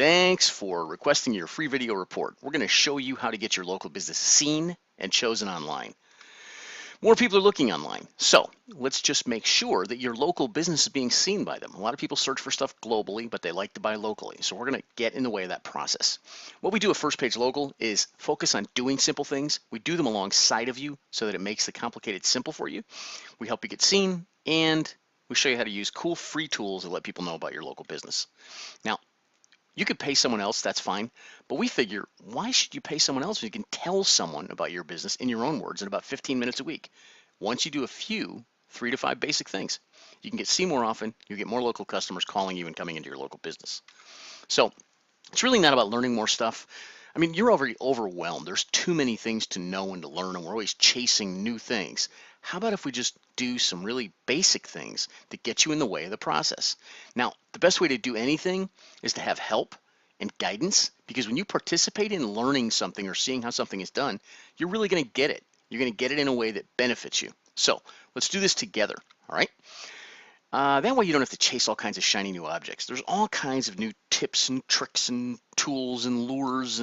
Thanks for requesting your free video report. We're going to show you how to get your local business seen and chosen online. More people are looking online, so let's just make sure that your local business is being seen by them. A lot of people search for stuff globally, but they like to buy locally, so we're going to get in the way of that process. What we do at First Page Local is focus on doing simple things. We do them alongside of you so that it makes the complicated simple for you. We help you get seen, and we show you how to use cool free tools to let people know about your local business. Now, you could pay someone else, that's fine. But we figure, why should you pay someone else if you can tell someone about your business in your own words in about 15 minutes a week? Once you do a few 3 to 5 basic things, you can get seen more often, you get more local customers calling you and coming into your local business. So it's really not about learning more stuff. I mean, you're already overwhelmed. There's too many things to know and to learn, and we're always chasing new things. How about if we just do some really basic things that get you in the way of the process? Now, the best way to do anything is to have help and guidance, because when you participate in learning something or seeing how something is done, you're really going to get it. You're going to get it in a way that benefits you. So let's do this together, all right? That way you don't have to chase all kinds of shiny new objects. There's all kinds of new tips and tricks and tools and lures,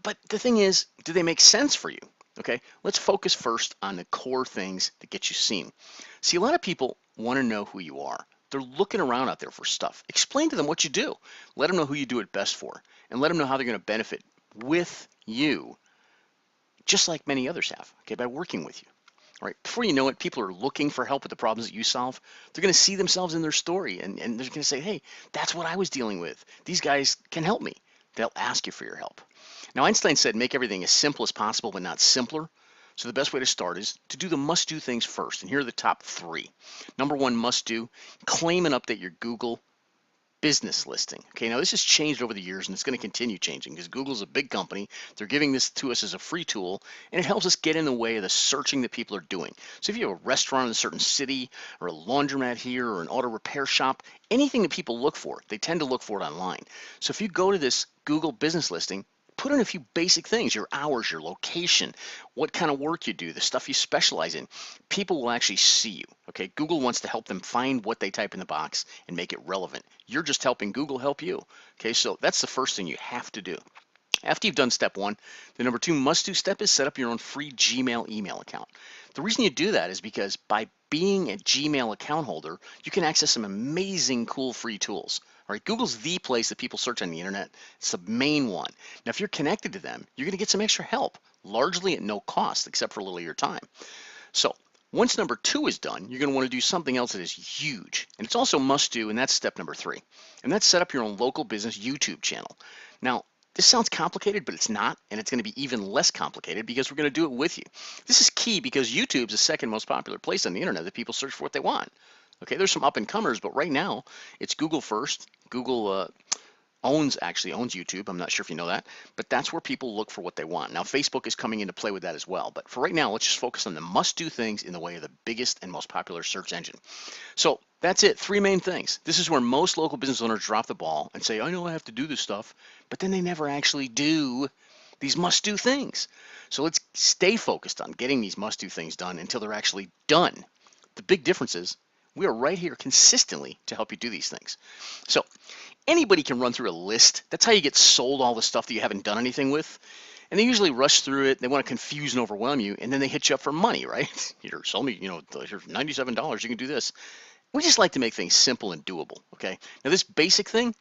but the thing is, do they make sense for you? Okay, let's focus first on the core things that get you seen. See, a lot of people want to know who you are. They're looking around out there for stuff. Explain to them what you do. Let them know who you do it best for, and let them know how they're going to benefit with you, just like many others have, okay, by working with you. All right, before you know it, people are looking for help with the problems that you solve. They're going to see themselves in their story, and they're going to say, hey, that's what I was dealing with. These guys can help me. They'll ask you for your help. Now, Einstein said, make everything as simple as possible, but not simpler. So the best way to start is to do the must-do things first. And here are the top 3. Number 1, must-do, claim and update your Google business listing. Okay, now this has changed over the years, and it's going to continue changing because Google's a big company. They're giving this to us as a free tool, and it helps us get in the way of the searching that people are doing. So if you have a restaurant in a certain city, or a laundromat here, or an auto repair shop, anything that people look for, they tend to look for it online. So if you go to this Google business listing, put in a few basic things, your hours, your location, what kind of work you do, the stuff you specialize in. People will actually see you, okay? Google wants to help them find what they type in the box and make it relevant. You're just helping Google help you, okay? So that's the first thing you have to do. After you've done step 1, the number 2 must-do step is set up your own free Gmail email account. The reason you do that is because by being a Gmail account holder, you can access some amazing, cool free tools. All right, Google's the place that people search on the internet. It's the main one. Now, if you're connected to them, you're going to get some extra help, largely at no cost, except for a little of your time. So once number 2 is done, you're going to want to do something else that is huge. And it's also must do, and that's step number 3. And that's set up your own local business YouTube channel. Now, this sounds complicated, but it's not, and it's going to be even less complicated because we're going to do it with you. This is key because YouTube's the second most popular place on the internet that people search for what they want. Okay, there's some up and comers, but right now it's Google first. Google actually owns YouTube. I'm not sure if you know that, but that's where people look for what they want. Now, Facebook is coming into play with that as well. But for right now, let's just focus on the must-do things in the way of the biggest and most popular search engine. So that's it. 3 main things. This is where most local business owners drop the ball and say, I know I have to do this stuff, but then they never actually do these must-do things. So let's stay focused on getting these must-do things done until they're actually done. The big difference is we are right here consistently to help you do these things. So anybody can run through a list. That's how you get sold all the stuff that you haven't done anything with. And they usually rush through it. They want to confuse and overwhelm you, and then they hit you up for money, right? You're sold me, here's $97. You can do this. We just like to make things simple and doable, okay? Now, this basic thing,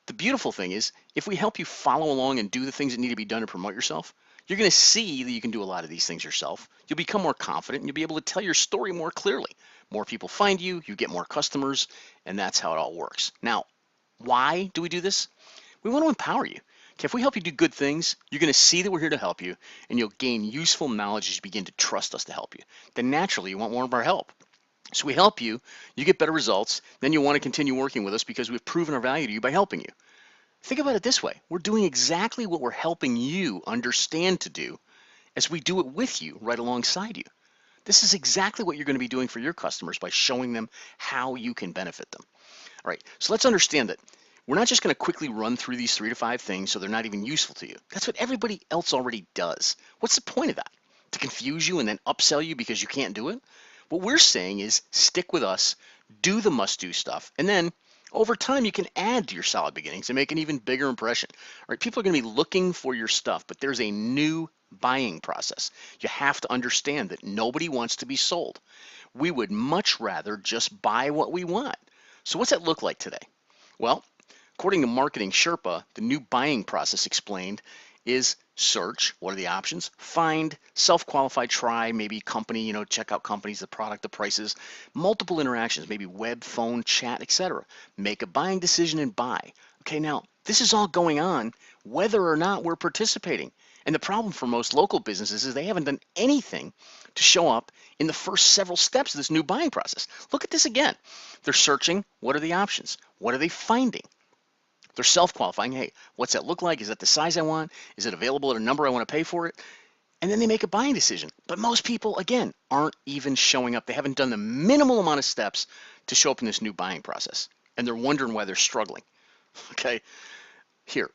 the beautiful thing is, if we help you follow along and do the things that need to be done to promote yourself, you're going to see that you can do a lot of these things yourself. You'll become more confident, and you'll be able to tell your story more clearly. More people find you, you get more customers, and that's how it all works. Now, why do we do this? We want to empower you. Okay, if we help you do good things, you're going to see that we're here to help you, and you'll gain useful knowledge as you begin to trust us to help you. Then naturally, you want more of our help. So we help you, you get better results, then you want to continue working with us because we've proven our value to you by helping you. Think about it this way. We're doing exactly what we're helping you understand to do as we do it with you right alongside you. This is exactly what you're going to be doing for your customers by showing them how you can benefit them. All right, so let's understand that we're not just going to quickly run through these 3 to 5 things so they're not even useful to you. That's what everybody else already does. What's the point of that? To confuse you and then upsell you because you can't do it? What we're saying is stick with us, do the must-do stuff, and then Over time, you can add to your solid beginnings and make an even bigger impression. All right, people are going to be looking for your stuff, but there's a new buying process. You have to understand that nobody wants to be sold. We would much rather just buy what we want. So what's that look like today? Well, according to Marketing Sherpa, the new buying process explained is search, what are the options? Find, self-qualify, try, maybe company, check out companies, the product, the prices, multiple interactions, maybe web, phone, chat, etc. Make a buying decision and buy. Okay, now this is all going on whether or not we're participating. And the problem for most local businesses is they haven't done anything to show up in the first several steps of this new buying process. Look at this again. They're searching, what are the options? What are they finding? They're self-qualifying. Hey, what's that look like? Is that the size I want? Is it available at a number I want to pay for it? And then they make a buying decision. But most people, again, aren't even showing up. They haven't done the minimal amount of steps to show up in this new buying process. And they're wondering why they're struggling. Okay, here.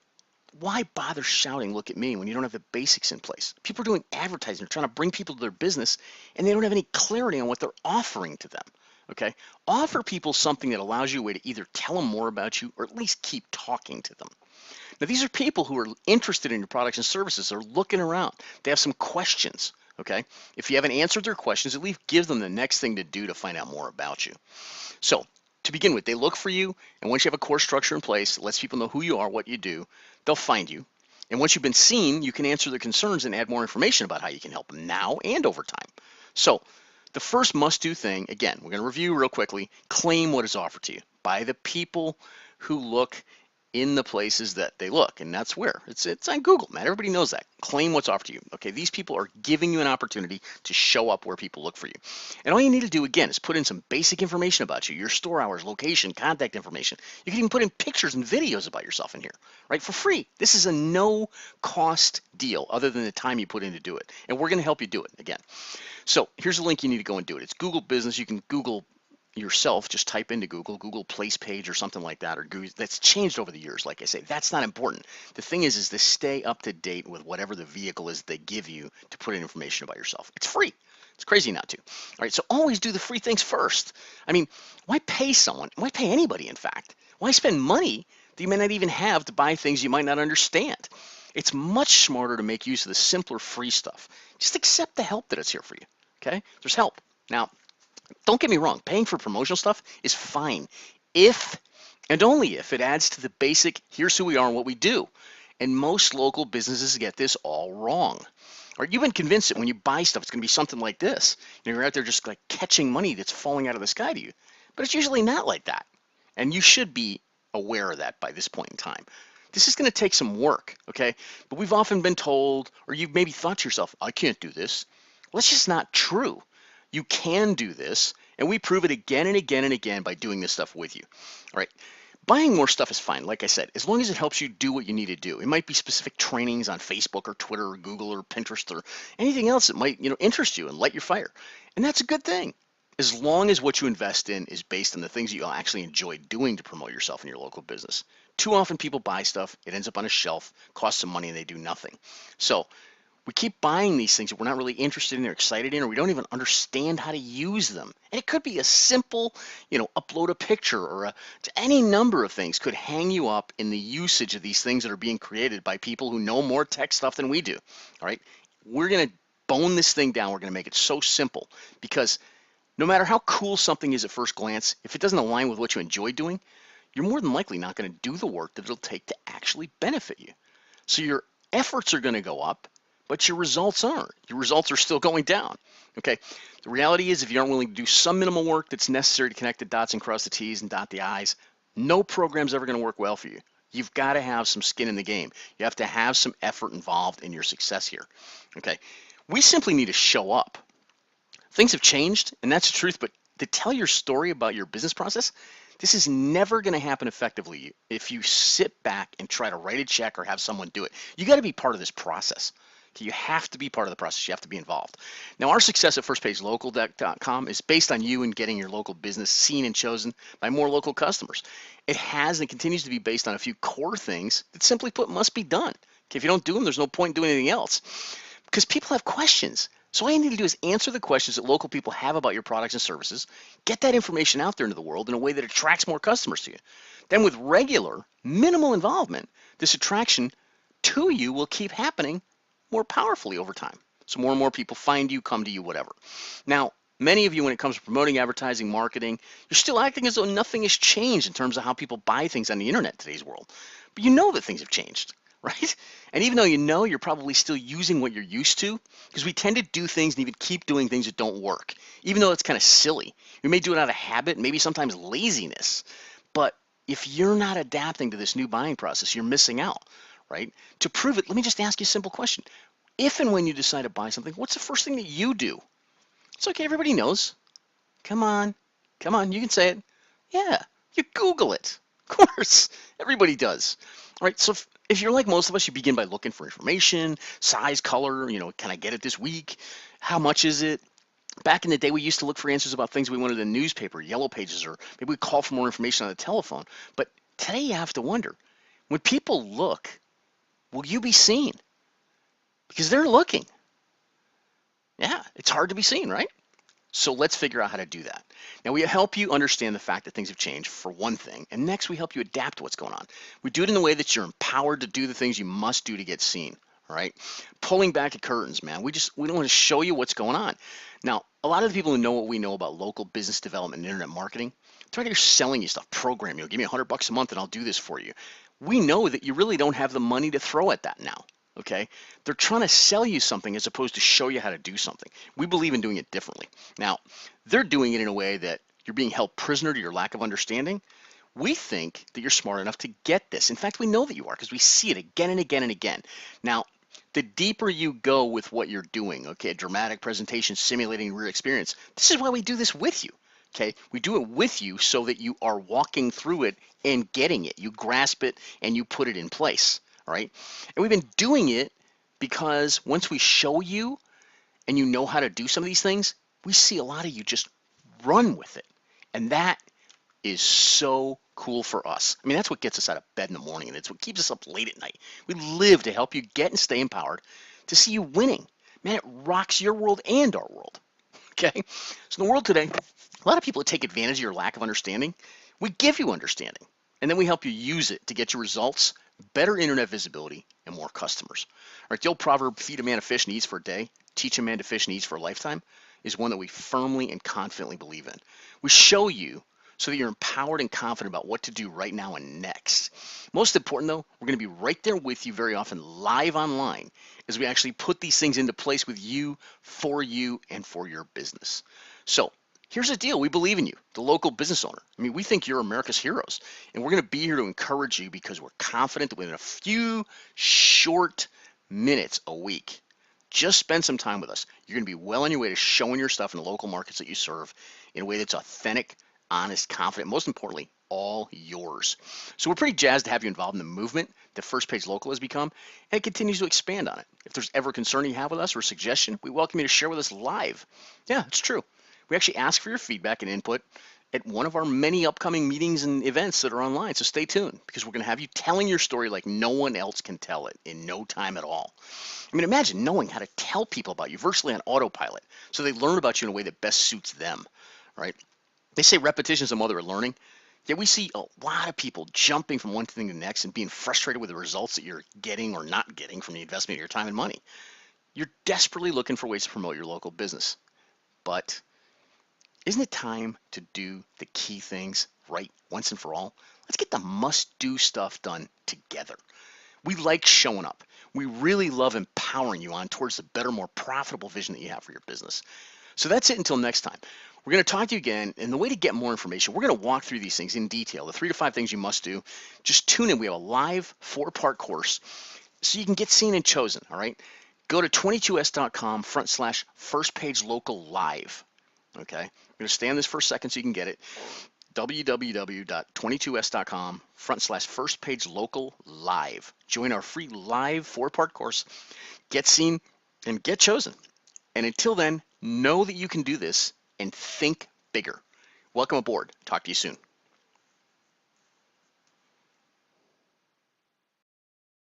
Why bother shouting, look at me, when you don't have the basics in place? People are doing advertising, they're trying to bring people to their business, and they don't have any clarity on what they're offering to them. Okay, offer people something that allows you a way to either tell them more about you or at least keep talking to them. Now, these are people who are interested in your products and services. They're looking around. They have some questions. Okay, if you haven't answered their questions, at least give them the next thing to do to find out more about you. So, to begin with, they look for you, and once you have a core structure in place, it lets people know who you are, what you do, they'll find you. And once you've been seen, you can answer their concerns and add more information about how you can help them now and over time. So, the first must-do thing, again, we're going to review real quickly, claim what is offered to you by the people who look in the places that they look, and that's where it's on Google, man. Everybody knows that. Claim what's offered to you. Okay, these people are giving you an opportunity to show up where people look for you, and all you need to do again is put in some basic information about you, your store hours, location, contact information. You can even put in pictures and videos about yourself in here, right, for free. This is a no cost deal other than the time you put in to do it, and we're going to help you do it again. So here's a link you need to go and do it. It's Google Business. You can Google yourself, just type into Google Place Page or something like that, or Google. That's changed over the years. Like I say, that's not important. The thing is to stay up to date with whatever the vehicle is they give you to put in information about yourself. It's free. It's crazy not to. All right, so always do the free things first. I mean, why pay someone? Why pay anybody, in fact? Why spend money that you may not even have to buy things you might not understand? It's much smarter to make use of the simpler free stuff. Just accept the help that it's here for you. Okay? There's help. Now, don't get me wrong, paying for promotional stuff is fine if and only if it adds to the basic, here's who we are and what we do. And most local businesses get this all wrong. Or you've been convinced that when you buy stuff, it's going to be something like this. You're out there just like catching money that's falling out of the sky to you. But it's usually not like that. And you should be aware of that by this point in time. This is going to take some work, okay? But we've often been told, or you've maybe thought to yourself, I can't do this. Well, that's just not true. You can do this, and we prove it again and again and again by doing this stuff with you. All right. Buying more stuff is fine, like I said, as long as it helps you do what you need to do. It might be specific trainings on Facebook or Twitter or Google or Pinterest or anything else that might, interest you and light your fire. And that's a good thing. As long as what you invest in is based on the things that you actually enjoy doing to promote yourself in your local business. Too often people buy stuff, it ends up on a shelf, costs some money, and they do nothing. So we keep buying these things that we're not really interested in or excited in, or we don't even understand how to use them. And it could be a simple, upload a picture or any number of things could hang you up in the usage of these things that are being created by people who know more tech stuff than we do. All right. We're going to bone this thing down. We're going to make it so simple because no matter how cool something is at first glance, if it doesn't align with what you enjoy doing, you're more than likely not going to do the work that it'll take to actually benefit you. So your efforts are going to go up, but your results aren't. Your results are still going down. Okay. The reality is if you aren't willing to do some minimal work that's necessary to connect the dots and cross the T's and dot the I's, no program's ever going to work well for you. You've got to have some skin in the game. You have to have some effort involved in your success here. Okay. We simply need to show up. Things have changed, and that's the truth, but to tell your story about your business process, this is never going to happen effectively if you sit back and try to write a check or have someone do it. You got to be part of this process. Okay, you have to be part of the process. You have to be involved. Now, our success at firstpagelocal.com is based on you and getting your local business seen and chosen by more local customers. It has and continues to be based on a few core things that simply put must be done. Okay, if you don't do them, there's no point in doing anything else because people have questions. So all you need to do is answer the questions that local people have about your products and services, get that information out there into the world in a way that attracts more customers to you. Then with regular, minimal involvement, this attraction to you will keep happening more powerfully over time. So more and more people find you, come to you, whatever. Now, many of you, when it comes to promoting, advertising, marketing, you're still acting as though nothing has changed in terms of how people buy things on the internet in today's world. But you know that things have changed, right? And even though you know, you're probably still using what you're used to, because we tend to do things and even keep doing things that don't work, even though it's kind of silly. We may do it out of habit, maybe sometimes laziness. But if you're not adapting to this new buying process, you're missing out, right? To prove it, let me just ask you a simple question. If and when you decide to buy something, what's the first thing that you do? It's okay, everybody knows. Come on, come on, you can say it. Yeah, you Google it. Of course, everybody does. All right, so if you're like most of us, you begin by looking for information, size, color, can I get it this week? How much is it? Back in the day, we used to look for answers about things we wanted in the newspaper, yellow pages, or maybe we call for more information on the telephone. But today you have to wonder, when people look, will you be seen? Because they're looking. Yeah, it's hard to be seen, right? So let's figure out how to do that. Now, we help you understand the fact that things have changed, for one thing, and next we help you adapt to what's going on. We do it in the way that you're empowered to do the things you must do to get seen, all right? Pulling back the curtains, man. We don't want to show you what's going on. Now, a lot of the people who know what we know about local business development and internet marketing, they're out here selling you stuff, program you, give me $100 a month and I'll do this for you. We know that you really don't have the money to throw at that now. Okay, they're trying to sell you something as opposed to show you how to do something. We believe in doing it differently. Now, they're doing it in a way that you're being held prisoner to your lack of understanding. We think that you're smart enough to get this. In fact, we know that you are because we see it again and again and again. Now, the deeper you go with what you're doing, okay, dramatic presentation, simulating real experience, this is why we do this with you. Okay, we do it with you so that you are walking through it and getting it. You grasp it and you put it in place. All right. And we've been doing it because once we show you and you know how to do some of these things, we see a lot of you just run with it. And that is so cool for us. I mean, that's what gets us out of bed in the morning, and it's what keeps us up late at night. We live to help you get and stay empowered, to see you winning. Man, it rocks your world and our world. Okay? So in the world today, a lot of people take advantage of your lack of understanding. We give you understanding, and then we help you use it to get you results, better internet visibility, and more customers. All right, the old proverb, feed a man a fish and he eats for a day, teach a man to fish and he eats for a lifetime, is one that we firmly and confidently believe in. We show you so that you're empowered and confident about what to do right now and next. Most important though, we're going to be right there with you very often live online as we actually put these things into place with you, and for your business. So here's the deal. We believe in you, the local business owner. I mean, we think you're America's heroes, and we're going to be here to encourage you because we're confident that within a few short minutes a week, just spend some time with us. You're going to be well on your way to showing your stuff in the local markets that you serve in a way that's authentic, honest, confident, most importantly, all yours. So we're pretty jazzed to have you involved in the movement that First Page Local has become, and it continues to expand on it. If there's ever a concern you have with us or a suggestion, we welcome you to share with us live. Yeah, it's true. We actually ask for your feedback and input at one of our many upcoming meetings and events that are online. So stay tuned because we're going to have you telling your story like no one else can tell it in no time at all. I mean, imagine knowing how to tell people about you virtually on autopilot so they learn about you in a way that best suits them, right? They say repetition is the mother of learning. Yet we see a lot of people jumping from one thing to the next and being frustrated with the results that you're getting or not getting from the investment of your time and money. You're desperately looking for ways to promote your local business. But isn't it time to do the key things right once and for all? Let's get the must-do stuff done together. We like showing up. We really love empowering you on towards the better, more profitable vision that you have for your business. So that's it until next time. We're going to talk to you again, and the way to get more information, we're going to walk through these things in detail, the 3 to 5 things you must do. Just tune in. We have a live 4-part course so you can get seen and chosen, all right? Go to 22s.com/first page local live. Okay, I'm going to stay on this for a second so you can get it. www.22s.com/first page local live. Join our free live 4-part course. Get seen and get chosen. And until then, know that you can do this and think bigger. Welcome aboard. Talk to you soon.